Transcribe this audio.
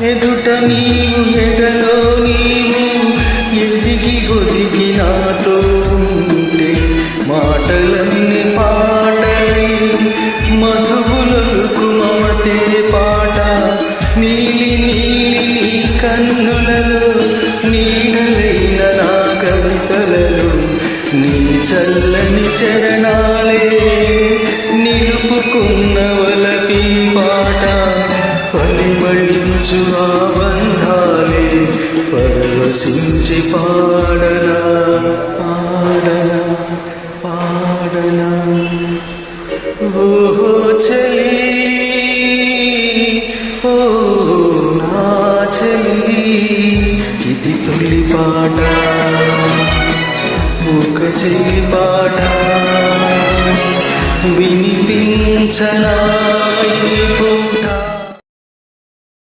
ఎదుట నీవు ఎదలో నీవు ఎదిగి ఒదిగి నాతో ఉంటే మాటలన్నీ పాటలై మధువులకు మమతే పాట నీలి నీలి నీ కన్నులలో నీడలైన నా కవితలలో నీ చల్లని చరణాలే నిలుపుకున్న వలపి పాట పరిమళించు ఆ బంధాలే పరవశించి పాడనా పాడనా పాడనా ఓహో చలి ఓ నా చలి ఇది తొలి పాట ఒక చెలి పాట వినిపించనా